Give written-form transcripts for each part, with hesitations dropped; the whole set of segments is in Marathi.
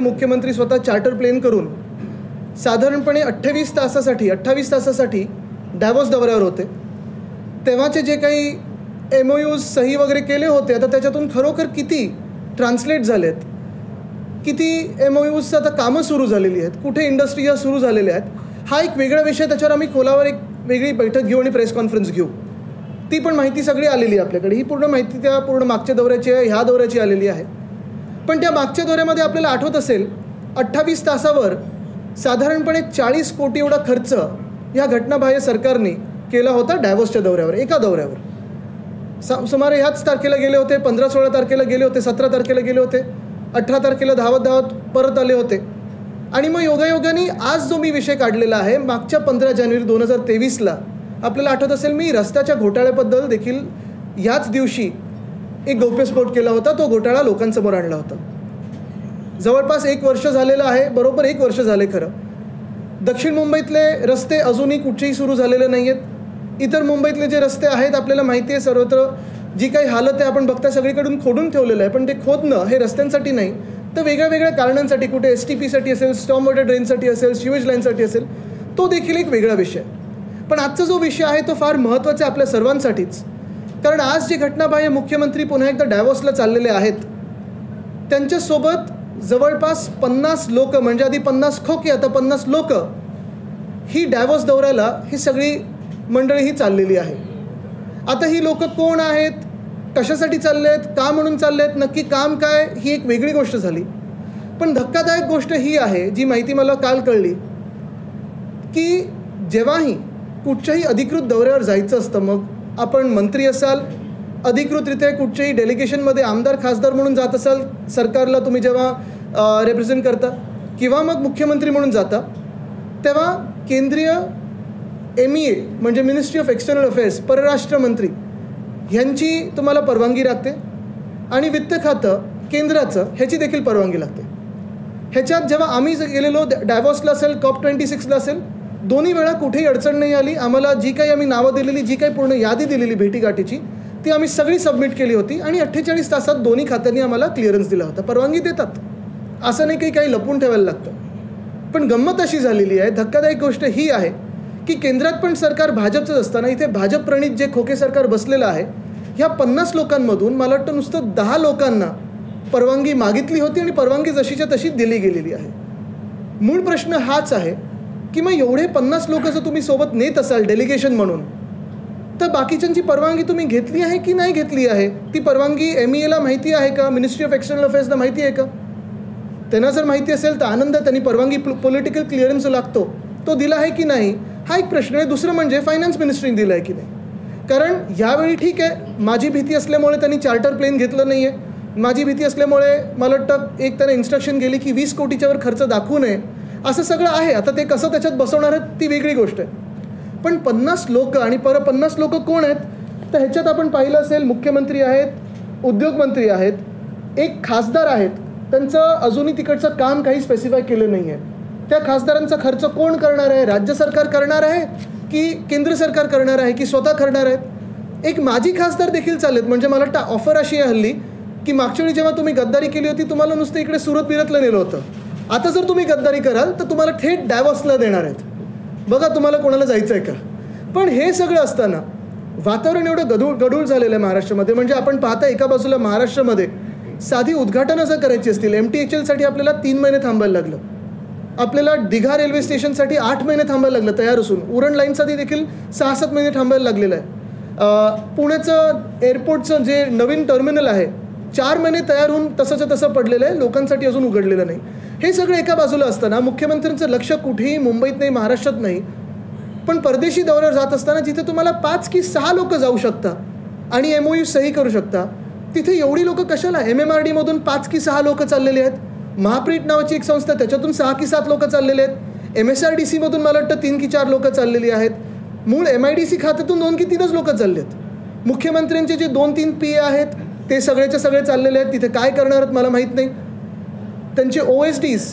मुख्यमंत्री स्वतः चार्टर प्लेन करून साधारणपणे 28 तासासाठी डॅव्होस दौऱ्यावर होते. तेव्हाचे जे काही MOUs सही वगैरे केले होते, आता त्याच्यातून खरोखर किती ट्रान्सलेट झालेत, किती MOUs आता कामं सुरू झालेली आहेत, कुठे इंडस्ट्री या सुरू झालेल्या आहेत, हा एक वेगळा विषय. त्याच्यावर आम्ही खोलावर एक वेगळी बैठक घेऊ आणि प्रेस कॉन्फरन्स घेऊ. ती पण माहिती सगळी आलेली आहे आपल्याकडे. ही पूर्ण माहिती त्या पूर्ण मागच्या दौऱ्याची आहे, ह्या दौऱ्याची आलेली आहे. पण त्या मागच्या दौऱ्यामध्ये आपल्याला आठवत असेल 28 तासावर साधारणपणे 40 कोटी एवढा खर्च या घटनाबाह्य सरकारने केला होता डॅव्होसच्या दौऱ्यावर, एका दौऱ्यावर. सुमारे ह्याच तारखेला गेले होते, 15-16 तारखेला गेले होते, 17 तारखेला गेले होते, 18 तारखेला धावत परत आले होते. आणि मग योगायोगाने आज जो मी विषय काढलेला आहे, मागच्या 15 जानेवारी 2023ला आपल्याला आठवत असेल मी रस्त्याच्या घोटाळ्याबद्दल देखील याच दिवशी एक गौप्यस्फोट केला होता. तो घोटाळा लोकांसमोर आणला होता. जवळपास 1 वर्ष झालेलं आहे, बरोबर 1 वर्ष झाले खरं. दक्षिण मुंबईतले रस्ते अजूनही कुठेही सुरू झालेले नाही आहेत. इतर मुंबईतले जे रस्ते आहेत आपल्याला माहिती आहे, सर्वत्र जी काही हालत आहे आपण बघता सगळीकडून खोदून ठेवलेलं आहे. पण ते खोदणं हे रस्त्यांसाठी नाही तर वेगळ्या वेगळ्या कारणांसाठी, कुठे STPसाठी असेल, स्टॉर्म वॉटर ड्रेनसाठी असेल, शिवेज लाईनसाठी असेल, तो देखील एक वेगळा विषय. पण आजचा जो विषय आहे तो फार महत्त्वाचा आहे आपल्या सर्वांसाठीच. कारण आज जे घटनाबाह्य मुख्यमंत्री पुन्हा एकदा डॅव्होसला चाललेले आहेत, त्यांच्यासोबत जवळपास 50 लोक, म्हणजे आधी 50 खोके आता 50 लोक, ही डॅव्होस दौऱ्याला ही सगळी मंडळी ही चाललेली आहे. आता ही लोक कोण आहेत, कशासाठी चालले आहेत, का म्हणून चालले आहेत, नक्की काम काय, ही एक वेगळी गोष्ट झाली. पण धक्कादायक गोष्ट ही आहे, जी माहिती मला काल कळली, की जेव्हाही कुठच्याही अधिकृत दौऱ्यावर जायचं असतं, मग आपण मंत्री असाल, अधिकृतरित्या कुठच्याही डेलिगेशनमध्ये आमदार खासदार म्हणून जात असाल, सरकारला तुम्ही जेव्हा रिप्रेझेंट करता, किंवा मग मुख्यमंत्री म्हणून जाता, तेव्हा केंद्रीय MEA म्हणजे मिनिस्ट्री ऑफ एक्सटर्नल अफेअर्स, परराष्ट्र मंत्री ह्यांची तुम्हाला परवानगी लागते. आणि वित्त खातं केंद्राचं ह्याची देखील परवानगी लागते. ह्याच्यात जेव्हा आम्ही गेलेलो डॅव्होसला असेल, COP26ला असेल, दोन्ही वेळा कुठेही अडचण नाही आली. आम्हाला जी काही आम्ही नावं दिलेली, जी काही पूर्ण यादी दिलेली भेटीगाठीची, ती आम्ही सगळी सबमिट केली होती. आणि 48 तासात दोन्ही खात्यांनी आम्हाला क्लिअरन्स दिला होता. परवानगी देतात, असं नाही काही लपून ठेवायला लागतं. पण गंमत अशी झालेली आहे, धक्कादायक गोष्ट ही आहे की केंद्रात पण सरकार भाजपचंच असताना इथे भाजप प्रणित जे खोके सरकार बसलेलं आहे, ह्या 50 लोकांमधून मला वाटतं नुसतं 10 लोकांना परवानगी मागितली होती आणि परवानगी जशीच्या तशी दिली गेलेली आहे. मूळ प्रश्न हाच आहे की मग एवढे 50 लोक जर तुम्ही सोबत नेत असाल डेलिगेशन म्हणून, तर बाकीच्यांची परवानगी तुम्ही घेतली आहे की नाही घेतली आहे? ती परवानगी MEAला माहिती आहे का? मिनिस्ट्री ऑफ एक्सटर्नल अफेअर्सला माहिती आहे का? त्यांना जर माहिती असेल तर आनंद, त्यांनी परवानगी पॉलिटिकल क्लिअरन्स लागतो तो दिला आहे की नाही, हा एक प्रश्न आहे. दुसरं म्हणजे फायनान्स मिनिस्ट्रीने दिला आहे की नाही. कारण यावेळी ठीक आहे, माझी भीती असल्यामुळे त्यांनी चार्टर प्लेन घेतलं नाही आहे. माझी भीती असल्यामुळे मला वाटतं एक त्यांना इन्स्ट्रक्शन गेली की 20 कोटीच्यावर खर्च दाखवू नये, असं सगळं आहे. आता ते कसं त्याच्यात बसवणार आहेत ती वेगळी गोष्ट आहे. पण 50 लोक, आणि 50 लोक कोण आहेत, तर ह्याच्यात आपण पाहिलं असेल मुख्यमंत्री आहेत, उद्योगमंत्री आहेत, एक खासदार आहेत. त्यांचं अजूनही तिकडचं काम काही स्पेसिफाय केलं नाही आहे. त्या खासदारांचा खर्च कोण करणार आहे? राज्य सरकार करणार आहे की केंद्र सरकार करणार आहे की स्वतः करणार आहेत? एक माजी खासदार देखील चालेत. म्हणजे मला वाटतं ऑफर अशी आहे हल्ली की मागच्या वेळी जेव्हा तुम्ही गद्दारी केली होती, तुम्हाला नुसतं इकडे सुरत बिरतला नेलं होतं. आता जर तुम्ही गद्दारी कराल तर तुम्हाला थेट डॅव्होसला देणार आहेत. बघा तुम्हाला कोणाला जायचं आहे का. पण हे सगळं असताना वातावरण एवढं गढूळ झालेलं आहे महाराष्ट्रामध्ये. म्हणजे आपण पाहता एका बाजूला महाराष्ट्रामध्ये साधी उद्घाटनं जर करायची असतील, MTHLसाठी आपल्याला 3 महिने थांबायला लागलं. आपल्याला दिघा रेल्वे स्टेशनसाठी 8 महिने थांबायला लागलं तयार असून. उरण लाईनसाठी देखील 6-7 महिने थांबायला लागलेलं आहे. पुण्याचं एअरपोर्टचं जे नवीन टर्मिनल आहे 4 महिने तयार होऊन तसंच्या तसं पडलेलं आहे, लोकांसाठी अजून उघडलेलं नाही. हे सगळं एका बाजूला असताना मुख्यमंत्र्यांचं लक्ष कुठेही मुंबईत नाही, महाराष्ट्रात नाही, पण परदेशी दौऱ्यावर जात असताना जिथे तुम्हाला 5 की 6 लोक जाऊ शकता आणि MOU सही करू शकता, तिथे एवढी लोक कशाला? MMRDमधून 5 की 6 लोक चाललेले आहेत. महाप्रीट नावाची एक संस्था, त्याच्यातून 6 की 7 लोक चाललेले आहेत. MSRDCमधून मला वाटतं 3 की 4 लोक चाललेली आहेत. मूळ MIDC खात्यातून 2 की 3च लोक चालले आहेत. मुख्यमंत्र्यांचे जे 2-3 PA आहेत ते सगळेचे सगळे चाललेले आहेत. तिथे काय करणार आहेत मला माहीत नाही. त्यांचे OSDs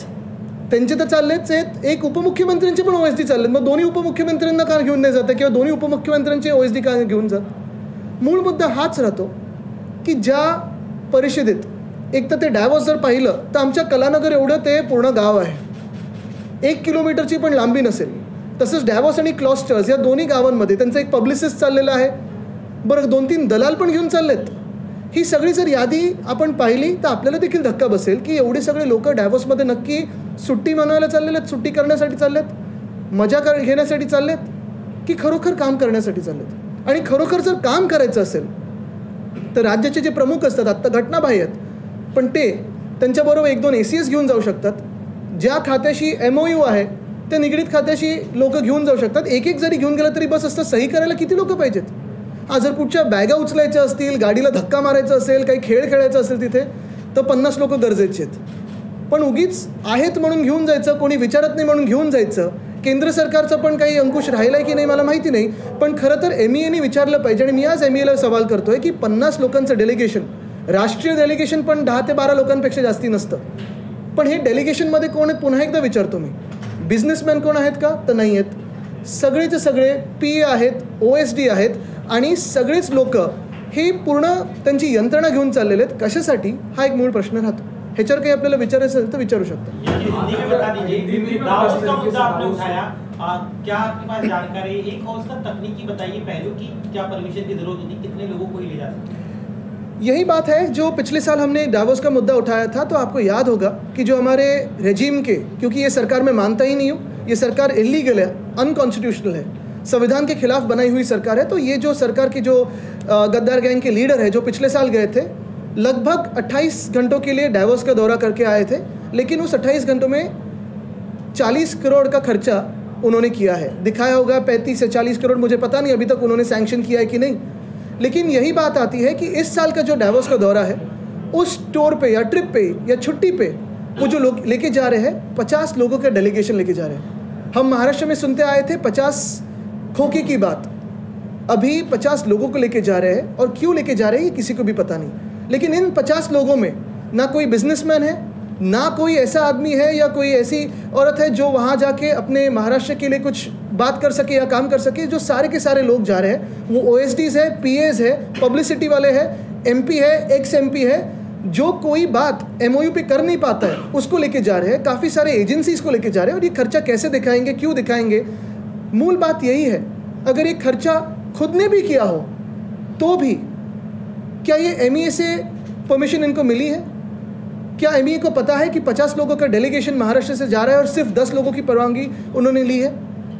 त्यांचे तर चाललेच आहेत. एक उपमुख्यमंत्र्यांचे पण OSD चालले. मग दोन्ही उपमुख्यमंत्र्यांना का घेऊन नाही जातं, किंवा दोन्ही उपमुख्यमंत्र्यांचे OSD का घेऊन जात? मूळ मुद्दा हाच राहतो की ज्या परिषदेत एक तर ते डॅवॉस जर पाहिलं तर आमच्या कलानगर एवढं ते पूर्ण गाव आहे, 1 किलोमीटरची पण लांबी नसेल. तसंच डॅवॉस आणि क्लॉस्टर्स या दोन्ही गावांमध्ये त्यांचं एक पब्लिसिस्ट चाललेलं आहे. बरं 2-3 दलाल पण घेऊन चाललेत. ही सगळी जर यादी आपण पाहिली तर आपल्याला देखील धक्का बसेल की एवढे सगळे लोक डॅवॉसमध्ये नक्की सुट्टी मनवायला चाललेले आहेत, सुट्टी करण्यासाठी चाललेत, मजा घेण्यासाठी चाललेत, की खरोखर काम करण्यासाठी चाललेत. आणि खरोखर जर काम करायचं असेल तर राज्याचे जे प्रमुख असतात, आत्ता घटनाबाह्य आहेत, पण ते त्यांच्याबरोबर 1-2 ACS घेऊन जाऊ शकतात. ज्या खात्याशी MOU आहे त्या निगडीत खात्याशी लोक घेऊन जाऊ शकतात. एक जरी घेऊन गेलं तरी बस असतं. सही करायला किती लोक पाहिजेत? जर कुठच्या बॅगा उचलायच्या असतील, गाडीला धक्का मारायचा असेल, काही खेळ खेळायचा असेल तिथे, तर 50 लोक गरजेचे आहेत. पण उगीच आहेत म्हणून घेऊन जायचं, कोणी विचारत नाही म्हणून घेऊन जायचं. केंद्र सरकारचा पण काही अंकुश राहिला आहे की नाही मला माहिती नाही, पण खरं तर MEAने विचारलं पाहिजे. आणि मी आज MEAला सवाल करतोय की 50 लोकांचं डेलिगेशन, राष्ट्रीय डेलिगेशन पण 10 ते 12 लोकांपेक्षा जास्ती नसतं. पण हे डेलिगेशनमध्ये कोण आहेत पुन्हा एकदा विचारतो मी. बिझनेसमॅन कोण आहेत का? तर नाही आहेत. सगळेचे सगळे PA आहेत, OSD आहेत आणि सगळेच लोक हे पूर्ण त्यांची यंत्रणा घेऊन चाललेले आहेत. कशासाठी? हा एक मूळ प्रश्न राहतो. ह्याच्यावर काही आपल्याला विचारायचं असेल तर विचारू शकतो. यही बात है जो पिछले साल हमने डावोस का मुद्दा उठाया था. तो आपको याद होगा कि जो हमारे रेजिम के, क्योंकि ये सरकार मैं मानता ही नहीं हूँ, ये सरकार इलीगल है, अनकॉन्स्टिट्यूशनल है, संविधान के खिलाफ बनाई हुई सरकार है. तो ये जो सरकार की जो गद्दार गैंग के लीडर है जो पिछले साल गए थे, लगभग 28 घंटों के लिए डावोस का दौरा करके आए थे, लेकिन उस 28 घंटों में 40 करोड़ का खर्चा उन्होंने किया है. दिखाया होगा 35 से 40 करोड़, मुझे पता नहीं अभी तक उन्होंने सैंक्शन किया है कि नहीं. लेकिन यही बात आती है कि इस साल का जो डावोस का दौरा है, उस टूर पे या ट्रिप पे या छुट्टी पे वो जो लोग लेके जा रहे हैं, 50 लोगों का डेलीगेशन लेके जा रहे हैं. हम महाराष्ट्र में सुनते आए थे 50 खोखे की बात, अभी 50 लोगों को लेके जा रहे हैं. और क्यों लेके जा रहे हैं ये किसी को भी पता नहीं. लेकिन इन 50 लोगों में ना कोई बिजनेसमैन है, ना कोई ऐसा आदमी है या कोई ऐसी औरत है जो वहाँ जाके अपने महाराष्ट्र के लिए कुछ बात कर सके या काम कर सके. जो सारे के सारे लोग जा रहे हैं वो OSDs है, PAs है, पब्लिसिटी वाले हैं, MP है, ex-MP है. जो कोई बात MOU पे कर नहीं पाता है उसको लेके जा रहे हैं. काफ़ी सारे एजेंसीज को लेके जा रहे हैं. और ये खर्चा कैसे दिखाएंगे, क्यों दिखाएंगे? मूल बात यही है, अगर ये खर्चा खुद ने भी किया हो तो भी क्या ये MEA से परमिशन इनको मिली है? क्या MEA को पता है कि 50 लोगों का डेलीगेशन महाराष्ट्र से जा रहा है और सिर्फ 10 लोगों की परवानगी उन्होंने ली है?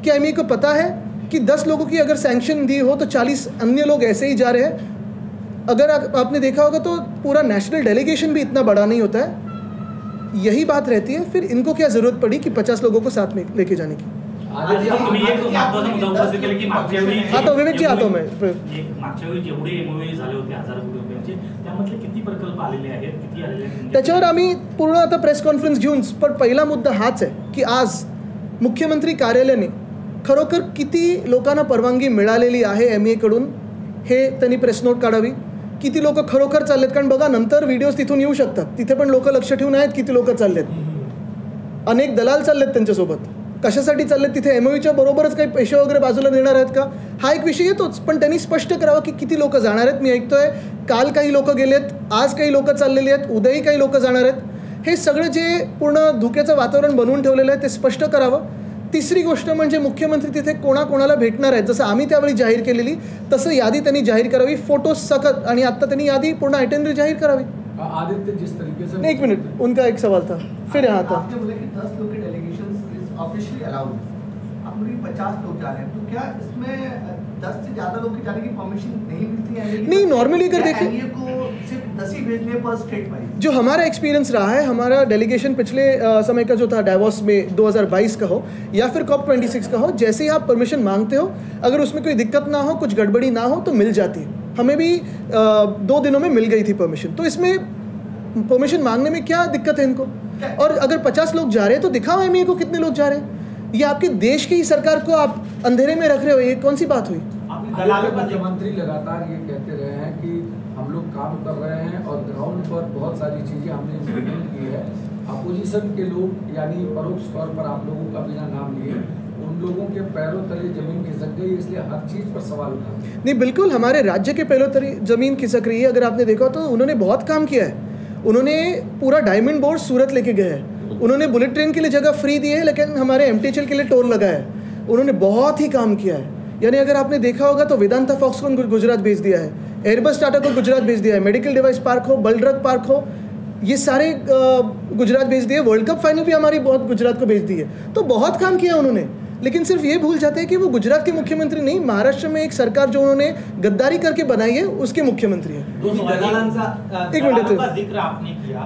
क्या MEA को पता है कि 10 लोगों की अगर सैंक्शन दी हो तो 40 अन्य लोग ऐसे ही जा रहे हैं? अगर आपने देखा होगा तो पूरा नेशनल डेलीगेशन भी इतना बड़ा नहीं होता है. यही बात रहती है. फिर इनको क्या ज़रूरत पड़ी कि 50 लोगों को साथ में लेके जाने की? हाँ तो विवेक जी आता हूँ मैं. त्याच्यावर आम्ही पूर्ण आता प्रेस कॉन्फरन्स घेऊन, पण पहिला मुद्दा हाच आहे की आज मुख्यमंत्री कार्यालयाने खरोखर किती लोकांना परवानगी मिळालेली आहे MEA कडून हे त्यांनी प्रेस नोट काढावी. किती लोक खरोखर चाललेत, कारण बघा नंतर व्हिडिओज तिथून येऊ शकतात, तिथे पण लोक लक्ष ठेवून आहेत किती लोक चाललेत. अनेक दलाल चाललेत त्यांच्यासोबत. कशासाठी चाललेत? तिथे MOUच्या बरोबरच काही पैसे वगैरे बाजूला देणार आहेत का? हा एक विषय येतोच. पण त्यांनी स्पष्ट करावं की किती लोक जाणार आहेत. मी ऐकतोय काल काही लोक गेलेत, आज काही लोक चाललेली आहेत, उद्याही काही लोक जाणार आहेत. हे सगळं जे पूर्ण धुक्याचं वातावरण बनवून ठेवलेलं आहे ते स्पष्ट करावं. तिसरी गोष्ट म्हणजे मुख्यमंत्री तिथे कोणाकोणाला भेटणार आहेत, जसं आम्ही त्यावेळी जाहीर केलेली तसं यादी त्यांनी जाहीर करावी, फोटो सकत. आणि आत्ता त्यांनी यादी पूर्ण आयटेनरी जाहीर करावी. आदित्य, जिस तरीके से एक मिनट, उनका एक सवाल था, फिर यहाँ था. आपने बोला कि 10 लोग के डेलीगेशन ऑफिशियली अलाउड, आप बोलिए 50 लोग जा रहे हैं, तो क्या इसमें 10 से ज़्यादा लोग के जाने की परमिशन नहीं मिलती है? नहीं, नॉर्मली अगर देखिए को सिर्फ 10 ही भेजने पर स्टेट वाइज जो हमारा एक्सपीरियंस रहा है, हमारा डेलीगेशन पिछले समय का जो था डावोस में 2022 का हो या फिर COP26 का हो, जैसे ही आप परमिशन मांगते हो, अगर उसमें कोई दिक्कत ना हो, कुछ गड़बड़ी ना हो तो मिल जाती है. हमें भी 2 दिनों में मिल गई थी परमिशन. तो इसमें परमिशन मांगने में क्या दिक्कत है इनको? और अगर 50 लोग जा रहे हैं तो दिखाओ MEA को कितने लोग जा रहे हैं. ये आपके देश की ही सरकार को आप अंधेरे में रख रहे हो, ये कौन सी बात हुई? मुख्यमंत्री लगातार ये कहते रहे हैं कि हम लोग काम कर रहे हैं और ग्राउंड पर बहुत सारी चीज़ें हमने इम्प्लीमेंट की है. अपोजिशन के लोग यानी परोक्ष तौर पर आप लोगों का बिना नाम लिए उन लोगों के पैरों तले जमीन खिसक गई, इसलिए हर चीज़ पर सवाल उठा. नहीं, बिल्कुल हमारे राज्य के पैरों तले जमीन खिसक रही है. अगर आपने देखा तो उन्होंने बहुत काम किया है. उन्होंने पूरा डायमंड बोर्ड सूरत लेके गए हैं, उन्होंने बुलेट ट्रेन के लिए जगह फ्री दी है, लेकिन हमारे MTHL के लिए टोल लगा है। उन्होंने बहुत ही काम किया है। यानी अगर आपने देखा होगा तो वेदांता फॉक्सकॉन को गुजरात भेज दिया है, एयरबस टाटा को गुजरात भेज दिया है, मेडिकल डिवाइस पार्क हो, बल ड्रग पार्क हो, ये सारे गुजरात भेज दिए। वर्ल्ड कप फाइनल भी हमारी बहुत गुजरात को भेज दी है। तो बहुत काम किया उन्होंने, लेकिन सिर्फ ये भूल जाते हैं कि वो गुजरात के मुख्यमंत्री नहीं, महाराष्ट्र में एक सरकार जो उन्होंने गद्दारी करके बनाई है उसके मुख्यमंत्री हैं। एक मिनिट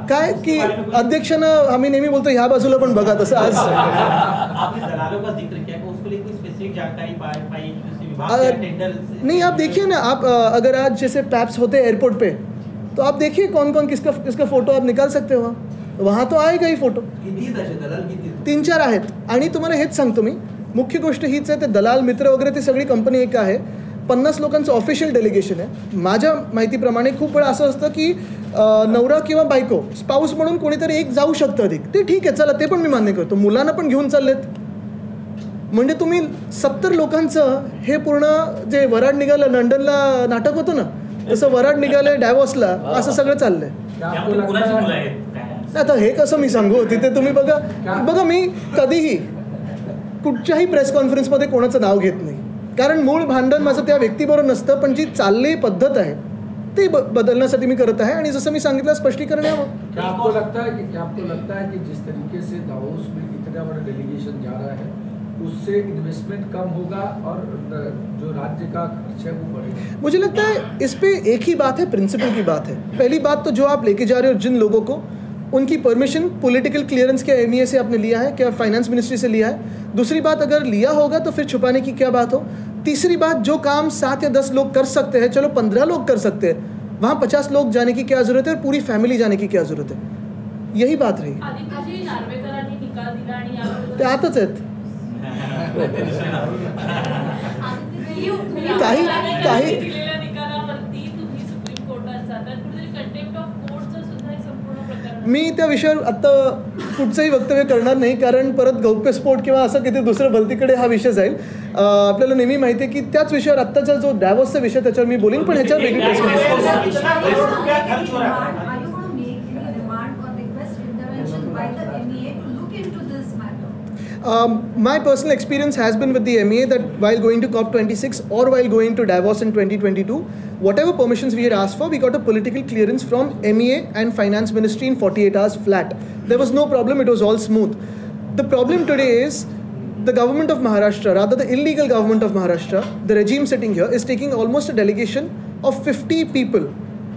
काय की अध्यक्षांना आम्ही नेहमी बोलतो ह्या बाजूला पण बघा, तसं आज नहीं। आप देखिए ना, आप अगर आज जैसे पैप्स होते हैं एयरपोर्ट पे, तो आप देखिए कौन कौन किसका फोटो आप निकाल सकते हो वहाँ तो आएगा ही फोटो। 3-4 आहेत। आणि तुम्हाला हेच सांगतो मी, मुख्य गोष्ट हीच आहे, ते दलाल मित्र वगैरे ती सगळी कंपनी एक आहे। 50 लोकांचं ऑफिशियल डेलिगेशन आहे। माझ्या माहितीप्रमाणे खूप वेळा असं असतं की नवरा किंवा बायको स्पाऊस म्हणून कोणीतरी एक जाऊ शकतं अधिक, ते ठीक आहे, चला ते पण मी मान्य करतो। मुलांना पण घेऊन चाललेत म्हणजे तुम्ही 70 लोकांचं हे पूर्ण जे वराड निघालं लंडनला नाटक होतं ना, तसं वराड निघालं डॅवॉसला, असं सगळं चाललंय। आता हे कसं मी सांगू, तिथे तुम्ही बघा मी कधीही कुठच्याही प्रेस कॉन्फरन्समध्ये कोणाचं नाव घेत नाही, कारण मूळ भांडण माझं त्या व्यक्तीबरोबर नसतं, पण जी चालली पद्धत आहे ते बदलण्यासाठी मी करत आहे। आणि जसं मी सांगितलं स्पष्टीकरण यावं। क्या आपको लगता है कि जिस तरीके से दावोस में इतना बड़ा डेलीगेशन जा रहा है उससे इन्वेस्टमेंट कम होगा और जो राज्य का खर्च है वो बढ़ेगा? मुझे लगता है इस पे एक ही बात है, प्रिंसिपल की बात है। पहली बात तो जो आप लेके जा रहे हो जिन लोगों को, उनकी परमिशन पॉलिटिकल क्लियरेंस क्या MEA से आपने लिया है, क्या फाइनेंस मिनिस्ट्री से लिया है? दूसरी बात, अगर लिया होगा तो फिर छुपाने की क्या बात हो? तीसरी बात, जो काम 7 या 10 लोग कर सकते हैं, चलो 15 लोग कर सकते हैं, वहाँ 50 लोग जाने की क्या ज़रूरत है और पूरी फैमिली जाने की क्या ज़रूरत है? यही बात रही। ते आतच आहेत काही मी त्या विषयावर आत्ता कुठचंही वक्तव्य करणार नाही, कारण परत गौप्यस्फोट किंवा असं किती दुसरं भलतीकडे हा विषय जाईल। आपल्याला नेहमी माहिती आहे की त्याच विषयावर आत्ताचा जो डॅवॉसचा विषय त्याच्यावर मी बोलीन, पण ह्याच्यावर वेगळी my personal experience has been with the MEA that while going to COP26 or while going to Davos in 2022, whatever permissions we had asked for, we got a political clearance from MEA and Finance Ministry in 48 hours flat. There was no problem, it was all smooth. The problem today is the government of Maharashtra, rather the illegal government of Maharashtra, the regime sitting here, is taking almost a delegation of 50 people.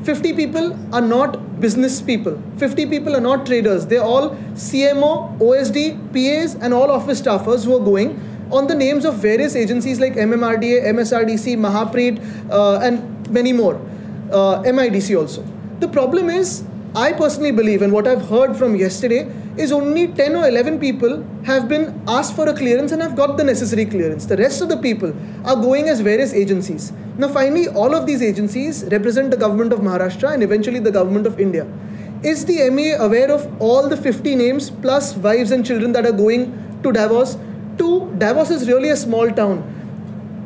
50 people are not business people. 50 people are not traders. They're all CMO, OSD, PAs and all office staffers who are going on the names of various agencies like MMRDA, MSRDC, Mahapreet and many more. MIDC also. The problem is, I personally believe, and what I've heard from yesterday, is only 10 or 11 people have been asked for a clearance and have got the necessary clearance. The rest of the people are going as various agencies. Now finally, all of these agencies represent the government of Maharashtra and eventually the government of India. Is the MEA aware of all the 50 names plus wives and children that are going to Davos? Davos is really a small town.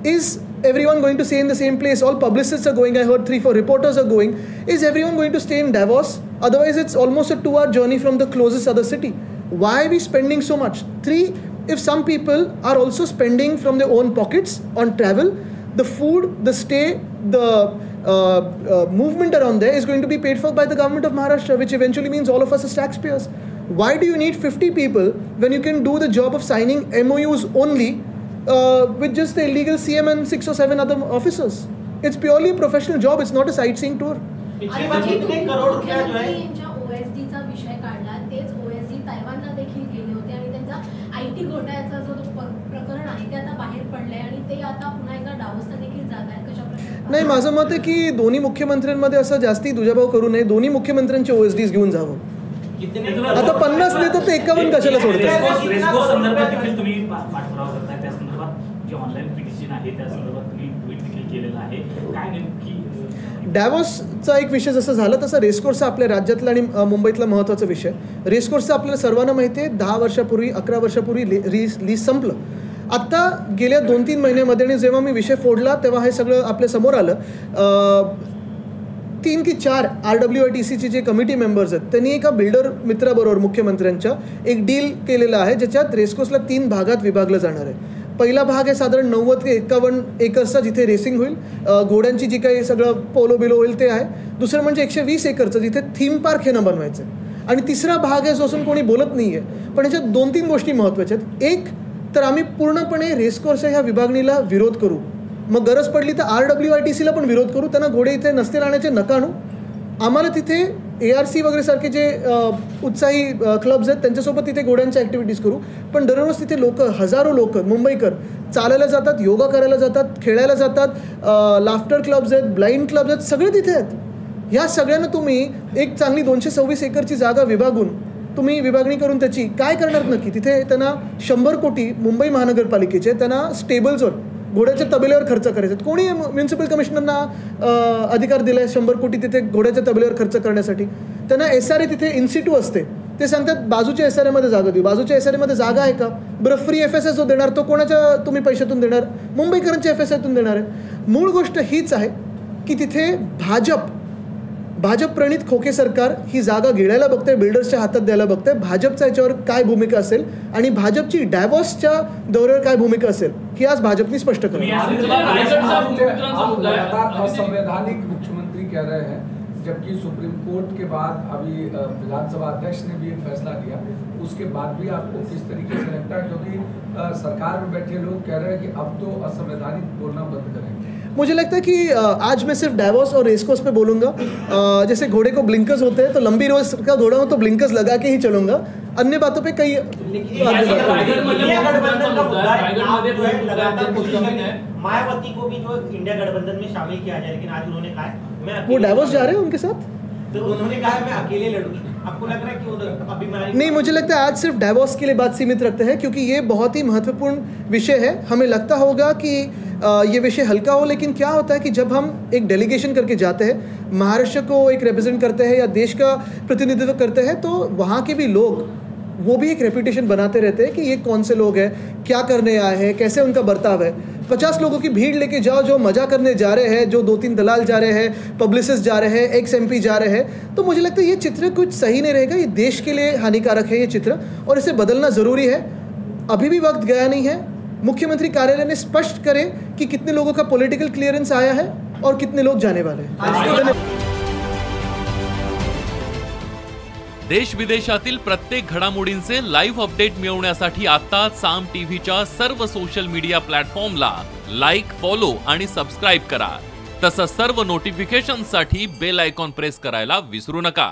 Is everyone going to stay in the same place? All publicists are going. I heard 3-4 reporters are going. Is everyone going to stay in Davos? Otherwise, it's almost a 2-hour journey from the closest other city. Why are we spending so much? 3, if some people are also spending from their own pockets on travel, the food, the stay, the movement around there is going to be paid for by the government of Maharashtra, which eventually means all of us as taxpayers. Why do you need 50 people when you can do the job of signing MOUs only with just the illegal CM and 6 or 7 other officers? It's purely a professional job. It's not a sightseeing tour. नाही, माझं मत आहे की दोन्ही मुख्यमंत्र्यांमध्ये असं जास्ती दुजाभाव करू नये. दोन्ही मुख्यमंत्र्यांचे OSDs घेऊन जावं. आता 50 देतात ते 51 कशाला सोडतात? डॅवॉसचा एक विषय जसं झाला तसा रेसकोर्सचा आपल्या राज्यातला आणि मुंबईतला महत्त्वाचा विषय. रेसकोर्सचा आपल्याला सर्वांना माहिती आहे, 10 वर्षापूर्वी 11 वर्षापूर्वी लीज संपलं. आत्ता गेल्या 2-3 महिन्यामध्ये आणि जेव्हा मी विषय फोडला तेव्हा हे सगळं आपल्या समोर आलं. 3 की 4 RWITCचे जे कमिटी मेंबर्स आहेत त्यांनी एका बिल्डर मित्राबरोबर मुख्यमंत्र्यांच्या एक डील केलेलं आहे, ज्याच्यात रेसकोर्सला 3 भागात विभागलं जाणार आहे. पहिला भाग आहे साधारण 90 ते 51 एकर्सचा, जिथे रेसिंग होईल, घोड्यांची जी काही सगळं पोलो बिलो होईल ते आहे. दुसरं म्हणजे 120 एकरचं, जिथे थीम पार्क हे न बनवायचं आहे. आणि तिसरा भाग आहे जो असून कोणी बोलत नाही आहे, पण ह्याच्यात 2-3 गोष्टी महत्त्वाच्या आहेत. एक तर आम्ही पूर्णपणे रेसकोर्सच्या ह्या विभागणीला विरोध करू, मग गरज पडली तर RWITCला पण विरोध करू. त्यांना घोडे इथे नसते राहण्याचे नका आणू. आम्हाला तिथे ARC वगैरे सारखे जे उत्साही क्लब्स आहेत त्यांच्यासोबत तिथे घोड्यांच्या ॲक्टिव्हिटीज करू. पण दररोज तिथे हजारो लोक मुंबईकर चालायला जातात, योगा करायला जातात, खेळायला जातात, लाफ्टर क्लब्स आहेत, ब्लाइंड क्लब्स आहेत, सगळे तिथे आहेत. ह्या सगळ्यांना तुम्ही एक चांगली 226 एकरची जागा विभागून तुम्ही विभागणी करून त्याची काय करणार नक्की? तिथे त्यांना 100 कोटी मुंबई महानगरपालिकेचे त्यांना स्टेबल्सवर, घोड्याच्या तबेल्यावर खर्च करायचे. कोणी म्युन्सिपल कमिशनरना अधिकार दिला आहे 100 कोटी तिथे घोड्याच्या तबेल्यावर खर्च करण्यासाठी? त्यांना SRA तिथे इन्स्टिट्यूट असते, ते सांगतात बाजूच्या SRAमध्ये जागा देऊ. बाजूच्या SRAमध्ये जागा आहे का? बरं, फ्री FSI जो देणार तो कोणाच्या तुम्ही पैशातून देणार? मुंबईकरांच्या FSIतून देणार आहे. मूळ गोष्ट हीच आहे की तिथे भाजप प्रणित खोके सरकार ही जागा गिळायला बघते, बिल्डर्सच्या हातात द्यायला बघते. भाजपचा याच्यावर काय भूमिका असेल आणि भाजपची डायव्हॉर्सच्या दौऱ्यावर काय भूमिका असेल ही आज भाजपने स्पष्ट करावी. असंवैधानिक मुख्यमंत्री कह रहे हैं, जबकि सुप्रीम कोर्ट के बाद अभी विधानसभा अध्यक्ष ने भी एक फैसला दिया, उसके बाद भी आपको किस तरीके से लगता है? क्योंकि सरकार में बैठे लोग कह रहे हैं कि अब तो असंवैधानिक बोलना बंद करेंगे. मुझे लगता है कि आज मैं सिर्फ डाइवोर्स और रेसकोर्स पे बोलूँगा. जैसे घोड़े को ब्लिंकर्स होते हैं, तो लंबी रेस का घोड़ा हो तो ब्लिंकर्स लगा के ही चलूँगा. अन्य बातों पे कई मायावती को भी जो इंडिया गठबंधन में शामिल किया जाए, लेकिन आज उन्होंने कहा वो डाइवोर्स जा रहे हैं उनके साथ. तो उन्होंने कहा मैं अकेले लड़ूंगी. आपको लग रहा है कि अभी नहीं, मुझे लगता है आज सिर्फ डाइवोर्स के लिए बात सीमित रखते हैं, क्योंकि ये बहुत ही महत्वपूर्ण विषय है. हमें लगता होगा कि ये विषय हल्का हो, लेकिन क्या होता है कि जब हम एक डेलीगेशन करके जाते हैं, महाराष्ट्र को एक रिप्रेजेंट करते हैं या देश का प्रतिनिधित्व करते हैं, तो वहाँ के भी लोग वो भी एक रेपुटेशन बनाते रहते हैं कि ये कौन से लोग हैं, क्या करने आए हैं, कैसे उनका बर्ताव है. 50 लोगों की भीड़ लेके जाओ जो मजा करने जा रहे हैं, जो 2-3 दलाल जा रहे हैं, पब्लिसिस्ट जा रहे हैं, ex-MP जा रहे हैं, तो मुझे लगता है ये चित्र कुछ सही नहीं रहेगा. ये देश के लिए हानिकारक है ये चित्र, और इसे बदलना ज़रूरी है. अभी भी वक्त गया नहीं है. मुख्यमंत्री कार्यालय ने स्पष्ट करे कि कितने लोगों का पॉलिटिकल क्लियरेंस आया है और कितने लोग जाने वाले हैं. देश विदेशातील प्रत्येक घडामोडींचे लाईव्ह अपडेट मिळवण्यासाठी आता साम टीव्हीच्या सर्व सोशल मीडिया प्लॅटफॉर्मला लाईक, फॉलो आणि सबस्क्राईब करा. तसंच सर्व नोटिफिकेशनसाठी बेल आयकॉन प्रेस करायला विसरू नका.